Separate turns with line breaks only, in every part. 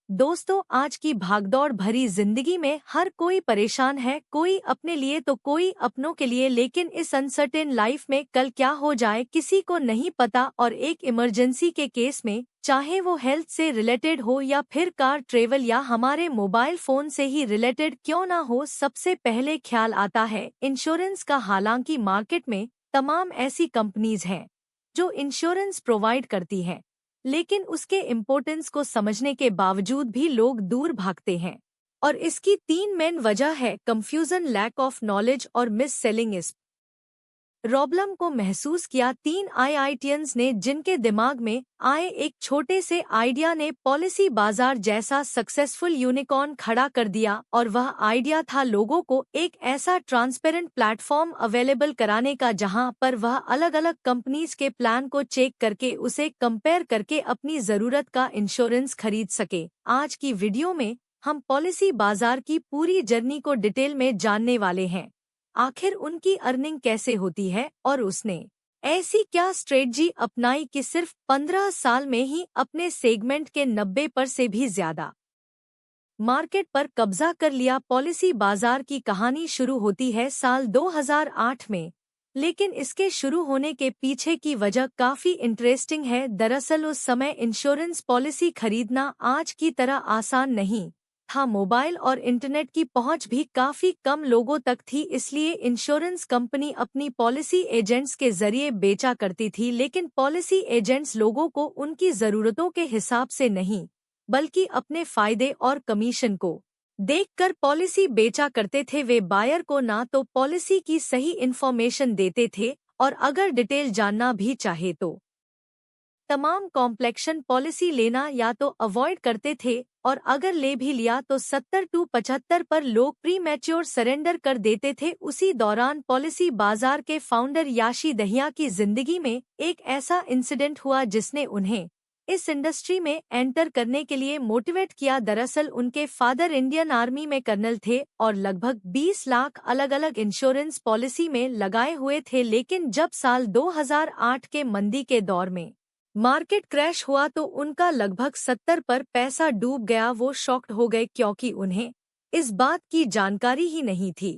दोस्तों, आज की भागदौड़ भरी जिंदगी में हर कोई परेशान है, कोई अपने लिए तो कोई अपनों के लिए। लेकिन इस अनसर्टेन लाइफ में कल क्या हो जाए किसी को नहीं पता। और एक इमरजेंसी के केस में, चाहे वो हेल्थ से रिलेटेड हो या फिर कार, ट्रेवल या हमारे मोबाइल फोन से ही रिलेटेड क्यों ना हो, सबसे पहले ख्याल आता है इंश्योरेंस का। हालांकि मार्केट में तमाम ऐसी कंपनीज हैं जो इंश्योरेंस प्रोवाइड करती हैं, लेकिन उसके इम्पोर्टेंस को समझने के बावजूद भी लोग दूर भागते हैं। और इसकी तीन मेन वजह है: कंफ्यूजन, लैक ऑफ नॉलेज और मिस सेलिंग। इस प्रॉब्लम को महसूस किया तीन आईआईटियंस ने, जिनके दिमाग में आए एक छोटे से आइडिया ने पॉलिसी बाजार जैसा सक्सेसफुल यूनिकॉर्न खड़ा कर दिया। और वह आइडिया था लोगों को एक ऐसा ट्रांसपेरेंट प्लेटफॉर्म अवेलेबल कराने का, जहां पर वह अलग अलग कंपनीज के प्लान को चेक करके उसे कंपेयर करके अपनी जरूरत का इंश्योरेंस खरीद सके। आज की वीडियो में हम पॉलिसी बाजार की पूरी जर्नी को डिटेल में जानने वाले हैं। आखिर उनकी अर्निंग कैसे होती है और उसने ऐसी क्या स्ट्रेटजी अपनाई कि सिर्फ 15 साल में ही अपने सेगमेंट के 90% से भी ज्यादा मार्केट पर कब्जा कर लिया। पॉलिसी बाजार की कहानी शुरू होती है साल 2008 में, लेकिन इसके शुरू होने के पीछे की वजह काफी इंटरेस्टिंग है। दरअसल उस समय इंश्योरेंस पॉलिसी खरीदना आज की तरह आसान नहीं था। मोबाइल और इंटरनेट की पहुंच भी काफी कम लोगों तक थी, इसलिए इंश्योरेंस कंपनी अपनी पॉलिसी एजेंट्स के जरिए बेचा करती थी। लेकिन पॉलिसी एजेंट्स लोगों को उनकी जरूरतों के हिसाब से नहीं, बल्कि अपने फायदे और कमीशन को देखकर पॉलिसी बेचा करते थे। वे बायर को ना तो पॉलिसी की सही इन्फॉर्मेशन देते थे, और अगर डिटेल जानना भी चाहे तो तमाम कॉम्प्लेक्शन पॉलिसी लेना या तो अवॉइड करते थे, और अगर ले भी लिया तो 70 से 75 पर लोग प्री मैच्योर सरेंडर कर देते थे। उसी दौरान पॉलिसी बाजार के फाउंडर याशी दहिया की जिंदगी में एक ऐसा इंसिडेंट हुआ जिसने उन्हें इस इंडस्ट्री में एंटर करने के लिए मोटिवेट किया। दरअसल उनके फादर इंडियन आर्मी में कर्नल थे और लगभग 20 लाख अलग अलग इंश्योरेंस पॉलिसी में लगाए हुए थे। लेकिन जब साल 2008 के मंदी के दौर में मार्केट क्रैश हुआ तो उनका लगभग 70 पर पैसा डूब गया। वो शॉक्ड हो गए, क्योंकि उन्हें इस बात की जानकारी ही नहीं थी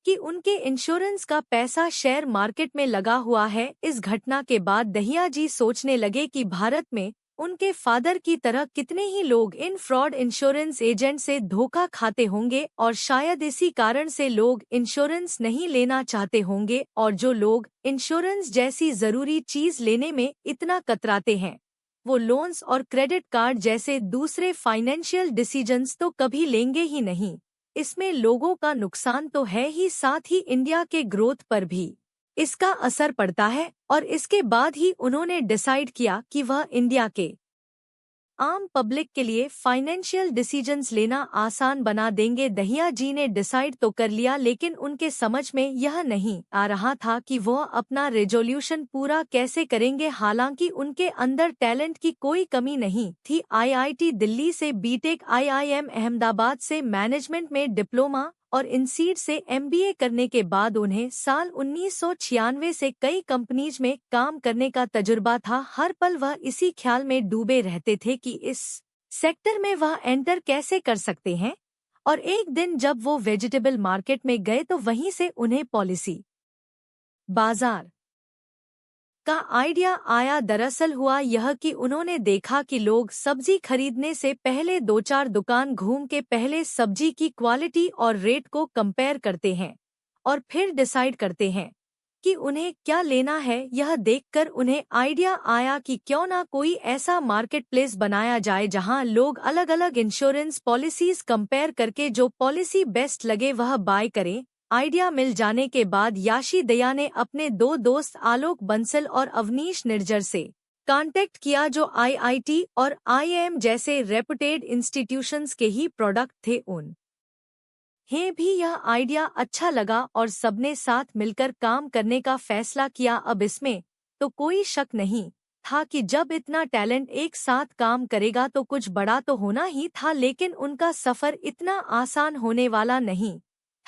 कि उनके इंश्योरेंस का पैसा शेयर मार्केट में लगा हुआ है। इस घटना के बाद दहिया जी सोचने लगे कि भारत में उनके फादर की तरह कितने ही लोग इन फ्रॉड इंश्योरेंस एजेंट से धोखा खाते होंगे, और शायद इसी कारण से लोग इंश्योरेंस नहीं लेना चाहते होंगे। और जो लोग इंश्योरेंस जैसी जरूरी चीज लेने में इतना कतराते हैं, वो लोन्स और क्रेडिट कार्ड जैसे दूसरे फाइनेंशियल डिसीजंस तो कभी लेंगे ही नहीं। इसमें लोगों का नुकसान तो है ही, साथ ही इंडिया के ग्रोथ पर भी इसका असर पड़ता है। और इसके बाद ही उन्होंने डिसाइड किया कि वह इंडिया के आम पब्लिक के लिए फाइनेंशियल डिसीजंस लेना आसान बना देंगे। दहिया जी ने डिसाइड तो कर लिया, लेकिन उनके समझ में यह नहीं आ रहा था कि वह अपना रेजोल्यूशन पूरा कैसे करेंगे। हालांकि उनके अंदर टैलेंट की कोई कमी नहीं थी। आईआईटी दिल्ली से बीटेक, आईआईएम अहमदाबाद से मैनेजमेंट में डिप्लोमा और इनसीड से एमबीए करने के बाद उन्हें साल 1996 से कई कंपनीज में काम करने का तजुर्बा था। हर पल वह इसी ख्याल में डूबे रहते थे कि इस सेक्टर में वह एंटर कैसे कर सकते हैं। और एक दिन जब वो वेजिटेबल मार्केट में गए तो वहीं से उन्हें पॉलिसी बाजार का आइडिया आया। दरअसल हुआ यह कि उन्होंने देखा कि लोग सब्जी खरीदने से पहले 2-4 दुकान घूम के पहले सब्जी की क्वालिटी और रेट को कंपेयर करते हैं, और फिर डिसाइड करते हैं कि उन्हें क्या लेना है। यह देखकर उन्हें आइडिया आया कि क्यों ना कोई ऐसा मार्केट प्लेस बनाया जाए जहां लोग अलग अलग इंश्योरेंस पॉलिसीज कंपेयर करके जो पॉलिसी बेस्ट लगे वह बाय करें। आइडिया मिल जाने के बाद याशी दया ने अपने दो दोस्त आलोक बंसल और अवनीश निर्जर से कांटेक्ट किया, जो आईआईटी और आईआईएम जैसे रेपुटेड इंस्टीट्यूशंस के ही प्रोडक्ट थे। उन्हें भी यह आइडिया अच्छा लगा और सबने साथ मिलकर काम करने का फैसला किया। अब इसमें तो कोई शक नहीं था कि जब इतना टैलेंट एक साथ काम करेगा तो कुछ बड़ा तो होना ही था। लेकिन उनका सफर इतना आसान होने वाला नहीं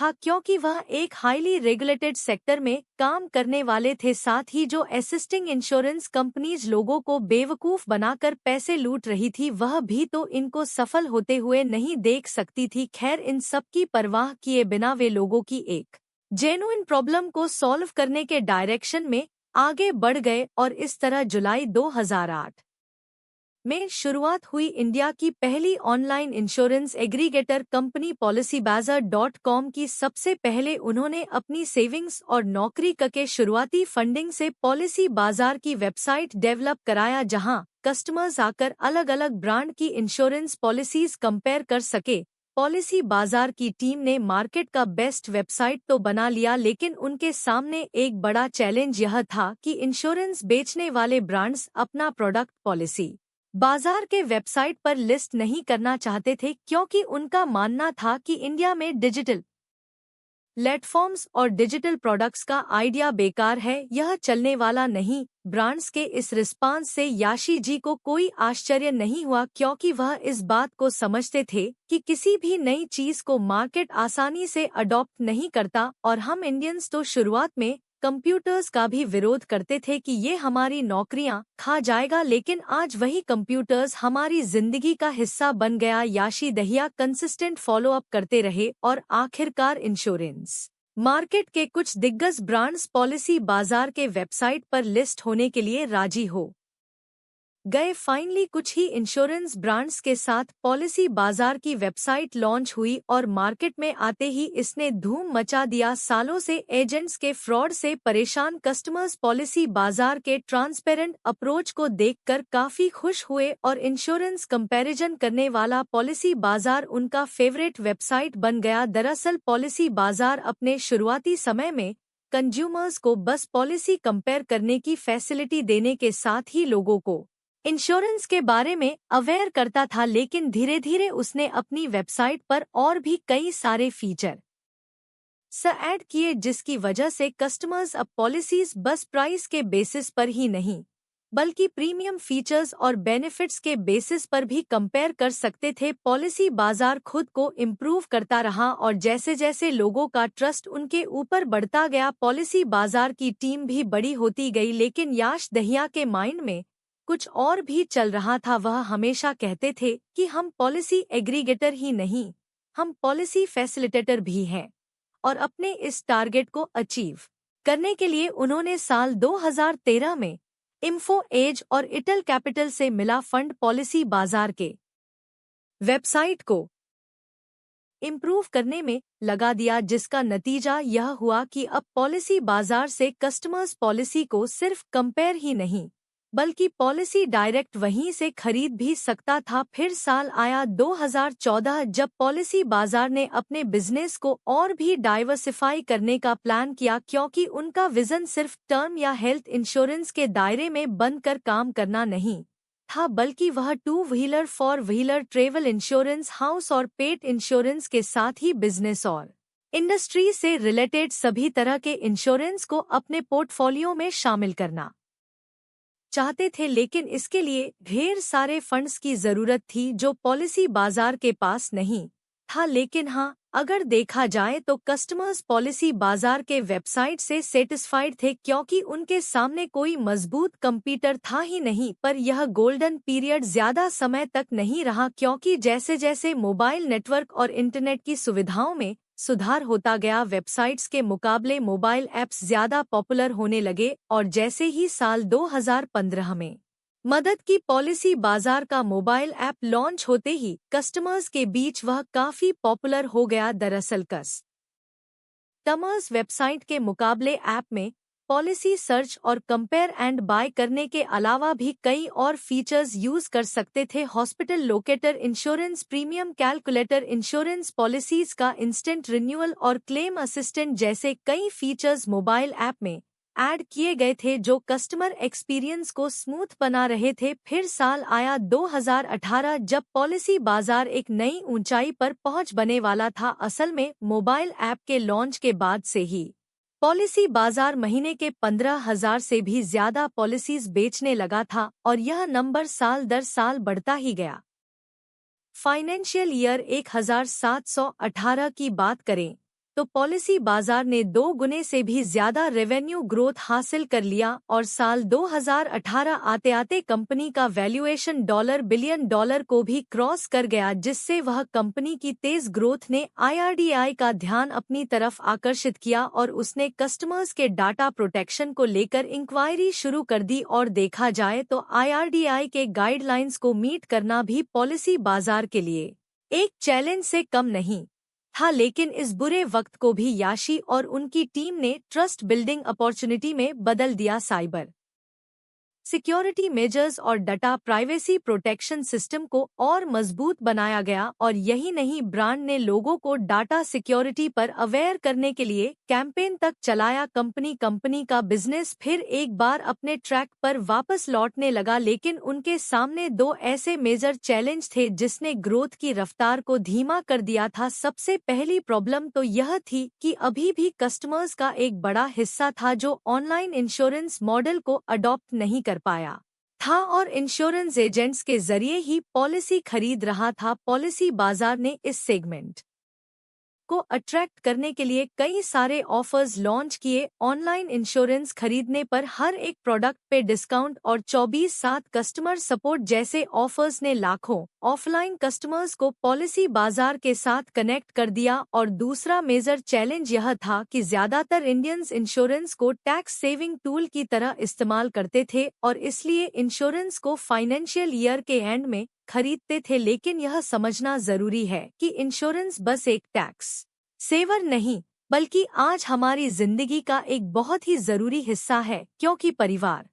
था क्योंकि वह एक हाईली रेगुलेटेड सेक्टर में काम करने वाले थे। साथ ही जो असिस्टिंग इंश्योरेंस कंपनीज लोगों को बेवकूफ बनाकर पैसे लूट रही थी वह भी तो इनको सफल होते हुए नहीं देख सकती थी। खैर, इन सब की परवाह किए बिना वे लोगों की एक जेन्युइन प्रॉब्लम को सॉल्व करने के डायरेक्शन में आगे बढ़ गए और इस तरह जुलाई 2008 में शुरुआत हुई इंडिया की पहली online insurance aggregator company PolicyBazaar.com की। सबसे पहले उन्होंने अपनी सेविंग्स और नौकरी के शुरुआती फंडिंग से पॉलिसी बाजार की वेबसाइट डेवलप कराया, जहां कस्टमर्स आकर अलग अलग ब्रांड की इंश्योरेंस पॉलिसीज कंपेयर कर सके। पॉलिसी बाजार की टीम ने मार्केट का बेस्ट वेबसाइट तो बना लिया, लेकिन उनके सामने एक बड़ा चैलेंज यह था कि इंश्योरेंस बेचने वाले ब्रांड्स अपना प्रोडक्ट पॉलिसी बाजार के वेबसाइट पर लिस्ट नहीं करना चाहते थे, क्योंकि उनका मानना था कि इंडिया में डिजिटल प्लेटफॉर्म्स और डिजिटल प्रोडक्ट्स का आइडिया बेकार है, यह चलने वाला नहीं। ब्रांड्स के इस रिस्पांस से याशी जी को कोई आश्चर्य नहीं हुआ, क्योंकि वह इस बात को समझते थे कि किसी भी नई चीज को मार्केट आसानी से अडॉप्ट नहीं करता, और हम इंडियंस तो शुरुआत में कंप्यूटर्स का भी विरोध करते थे कि ये हमारी नौकरियां खा जाएगा, लेकिन आज वही कंप्यूटर्स हमारी जिंदगी का हिस्सा बन गया। याशी दहिया कंसिस्टेंट फॉलो अप करते रहे और आखिरकार इंश्योरेंस मार्केट के कुछ दिग्गज ब्रांड्स पॉलिसी बाजार के वेबसाइट पर लिस्ट होने के लिए राजी हो गए। फाइनली कुछ ही इंश्योरेंस ब्रांड्स के साथ पॉलिसी बाजार की वेबसाइट लॉन्च हुई और मार्केट में आते ही इसने धूम मचा दिया। सालों से एजेंट्स के फ्रॉड से परेशान कस्टमर्स पॉलिसी बाजार के ट्रांसपेरेंट अप्रोच को देखकर काफी खुश हुए और इंश्योरेंस कंपैरिजन करने वाला पॉलिसी बाजार उनका फेवरेट वेबसाइट बन गया। दरअसल पॉलिसी बाजार अपने शुरुआती समय में कंज्यूमर्स को बस पॉलिसी कंपेयर करने की फैसिलिटी देने के साथ ही लोगों को इंश्योरेंस के बारे में अवेयर करता था, लेकिन धीरे धीरे उसने अपनी वेबसाइट पर और भी कई सारे फीचर ऐड किए, जिसकी वजह से कस्टमर्स अब पॉलिसीज बस प्राइस के बेसिस पर ही नहीं बल्कि प्रीमियम फीचर्स और बेनिफिट्स के बेसिस पर भी कंपेयर कर सकते थे। पॉलिसी बाजार खुद को इम्प्रूव करता रहा और जैसे जैसे लोगों का ट्रस्ट उनके ऊपर बढ़ता गया, पॉलिसी बाजार की टीम भी बड़ी होती गई। लेकिन याश दहिया के माइंड में कुछ और भी चल रहा था। वह हमेशा कहते थे कि हम पॉलिसी एग्रीगेटर ही नहीं, हम पॉलिसी फैसिलिटेटर भी हैं, और अपने इस टारगेट को अचीव करने के लिए उन्होंने साल 2013 में इन्फो एज और इटल कैपिटल से मिला फंड पॉलिसी बाजार के वेबसाइट को इम्प्रूव करने में लगा दिया, जिसका नतीजा यह हुआ कि अब पॉलिसी बाजार से कस्टमर्स पॉलिसी को सिर्फ कंपेयर ही नहीं बल्कि पॉलिसी डायरेक्ट वहीं से खरीद भी सकता था। फिर साल आया 2014, जब पॉलिसी बाजार ने अपने बिजनेस को और भी डाइवर्सिफाई करने का प्लान किया, क्योंकि उनका विजन सिर्फ टर्म या हेल्थ इंश्योरेंस के दायरे में बंद कर काम करना नहीं था, बल्कि वह 2 wheeler 4 wheeler travel insurance, house और पेट इंश्योरेंस के साथ ही बिजनेस और इंडस्ट्री से रिलेटेड सभी तरह के इंश्योरेंस को अपने पोर्टफोलियो में शामिल करना चाहते थे। लेकिन इसके लिए ढेर सारे फंड्स की जरूरत थी जो पॉलिसी बाजार के पास नहीं था। लेकिन हाँ, अगर देखा जाए तो कस्टमर्स पॉलिसी बाजार के वेबसाइट से सेटिस्फाइड थे, क्योंकि उनके सामने कोई मजबूत कंपीटर था ही नहीं। पर यह गोल्डन पीरियड ज्यादा समय तक नहीं रहा, क्योंकि जैसे जैसे मोबाइल नेटवर्क और इंटरनेट की सुविधाओं में सुधार होता गया, वेबसाइट्स के मुकाबले मोबाइल ऐप्स ज्यादा पॉपुलर होने लगे, और जैसे ही साल 2015 में मदद की पॉलिसी बाजार का मोबाइल ऐप लॉन्च होते ही कस्टमर्स के बीच वह काफी पॉपुलर हो गया। दरअसल कस्टमर्स वेबसाइट के मुकाबले ऐप में पॉलिसी सर्च और कंपेयर एंड बाय करने के अलावा भी कई और फीचर्स यूज कर सकते थे। Hospital locator, insurance premium calculator, insurance policies का इंस्टेंट रिन्यूअल और क्लेम असिस्टेंट जैसे कई फीचर्स मोबाइल ऐप में ऐड किए गए थे, जो कस्टमर एक्सपीरियंस को स्मूथ बना रहे थे। फिर साल आया 2018, जब पॉलिसी बाजार एक नई ऊंचाई पर पहुंच बने वाला था। असल में मोबाइल ऐप के लॉन्च के बाद से ही पॉलिसी बाजार महीने के 15,000 से भी ज्यादा पॉलिसीज बेचने लगा था, और यह नंबर साल दर साल बढ़ता ही गया। फाइनेंशियल ईयर 1718 की बात करें तो पॉलिसी बाजार ने 2 गुने से भी ज्यादा रेवेन्यू ग्रोथ हासिल कर लिया और साल 2018 आते आते कंपनी का वैल्यूएशन $1 बिलियन को भी क्रॉस कर गया, जिससे वह कंपनी की तेज ग्रोथ ने IRDAI का ध्यान अपनी तरफ आकर्षित किया और उसने कस्टमर्स के डाटा प्रोटेक्शन को लेकर इंक्वायरी शुरू कर दी। और देखा जाए तो IRDAI के गाइडलाइंस को मीट करना भी पॉलिसी बाजार के लिए एक चैलेंज से कम नहीं था, लेकिन इस बुरे वक्त को भी याशी और उनकी टीम ने ट्रस्ट बिल्डिंग अपॉर्चुनिटी में बदल दिया। साइबर सिक्योरिटी मेजर्स और डाटा प्राइवेसी प्रोटेक्शन सिस्टम को और मजबूत बनाया गया और यही नहीं, ब्रांड ने लोगों को डाटा सिक्योरिटी पर अवेयर करने के लिए कैंपेन तक चलाया। कंपनी का बिजनेस फिर एक बार अपने ट्रैक पर वापस लौटने लगा, लेकिन उनके सामने 2 ऐसे मेजर चैलेंज थे जिसने ग्रोथ की रफ्तार को धीमा कर दिया था। सबसे पहली प्रॉब्लम तो यह थी कि अभी भी कस्टमर्स का एक बड़ा हिस्सा था जो ऑनलाइन इंश्योरेंस मॉडल को अडॉप्ट नहीं कर पाया था और इंश्योरेंस एजेंट्स के जरिए ही पॉलिसी खरीद रहा था। पॉलिसी बाजार ने इस सेगमेंट को अट्रैक्ट करने के लिए कई सारे ऑफर्स लॉन्च किए। ऑनलाइन इंश्योरेंस खरीदने पर हर एक प्रोडक्ट पे डिस्काउंट और 24/7 कस्टमर सपोर्ट जैसे ऑफर्स ने लाखों ऑफलाइन कस्टमर्स को पॉलिसी बाजार के साथ कनेक्ट कर दिया। और दूसरा मेजर चैलेंज यह था कि ज्यादातर इंडियंस इंश्योरेंस को टैक्स सेविंग टूल की तरह इस्तेमाल करते थे और इसलिए इंश्योरेंस को फाइनेंशियल ईयर के एंड में खरीदते थे। लेकिन यह समझना जरूरी है कि इंश्योरेंस बस एक टैक्स सेवर नहीं, बल्कि आज हमारी जिंदगी का एक बहुत ही जरूरी हिस्सा है, क्योंकि परिवार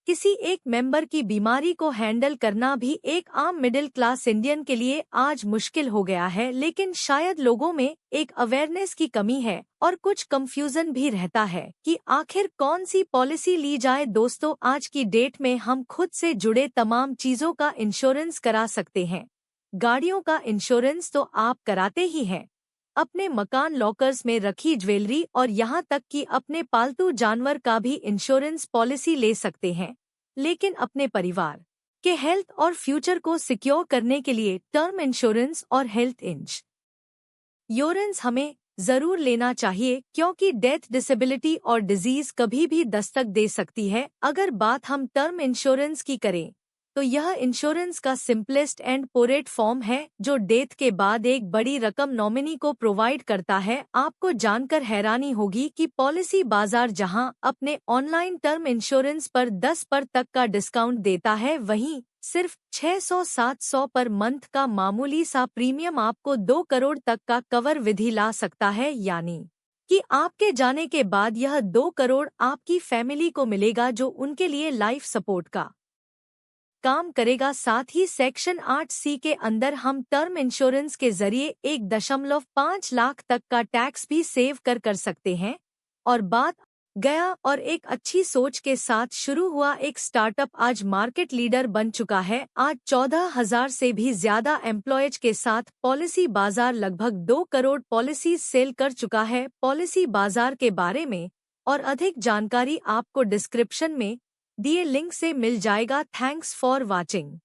किसी एक मेंबर की बीमारी को हैंडल करना भी एक आम मिडिल क्लास इंडियन के लिए आज मुश्किल हो गया है। लेकिन शायद लोगों में एक अवेयरनेस की कमी है और कुछ कंफ्यूजन भी रहता है कि आखिर कौन सी पॉलिसी ली जाए। दोस्तों, आज की डेट में हम खुद से जुड़े तमाम चीजों का इंश्योरेंस करा सकते हैं। गाड़ियों का इंश्योरेंस तो आप कराते ही हैं, अपने मकान लॉकर्स में रखी ज्वेलरी और यहाँ तक कि अपने पालतू जानवर का भी इंश्योरेंस पॉलिसी ले सकते हैं। लेकिन अपने परिवार के हेल्थ और फ्यूचर को सिक्योर करने के लिए टर्म इंश्योरेंस और हेल्थ इंश्योरेंस हमें जरूर लेना चाहिए, क्योंकि डेथ, डिसेबिलिटी और डिजीज कभी भी दस्तक दे सकती है। अगर बात हम टर्म इंश्योरेंस की करें तो यह इंश्योरेंस का सिंपलेस्ट एंड पोरेट फॉर्म है जो डेथ के बाद एक बड़ी रकम नॉमिनी को प्रोवाइड करता है। आपको जानकर हैरानी होगी कि पॉलिसी बाजार जहां अपने ऑनलाइन टर्म इंश्योरेंस पर 10% तक का डिस्काउंट देता है, वहीं सिर्फ 600-700 पर मंथ का मामूली सा प्रीमियम आपको 2 करोड़ तक का कवर विधि ला सकता है। यानी कि आपके जाने के बाद यह 2 करोड़ आपकी फैमिली को मिलेगा, जो उनके लिए लाइफ सपोर्ट का काम करेगा। साथ ही सेक्शन 8C के अंदर हम टर्म इंश्योरेंस के जरिए 1.5 लाख तक का टैक्स भी सेव कर सकते हैं। और बात गया और एक अच्छी सोच के साथ शुरू हुआ एक स्टार्टअप आज मार्केट लीडर बन चुका है। आज 14,000 से भी ज्यादा एम्प्लॉयज के साथ पॉलिसी बाजार लगभग 2 करोड़ पॉलिसीज सेल कर चुका है। पॉलिसी बाजार के बारे में और अधिक जानकारी आपको डिस्क्रिप्शन में दिए लिंक से मिल जाएगा। Thanks for watching.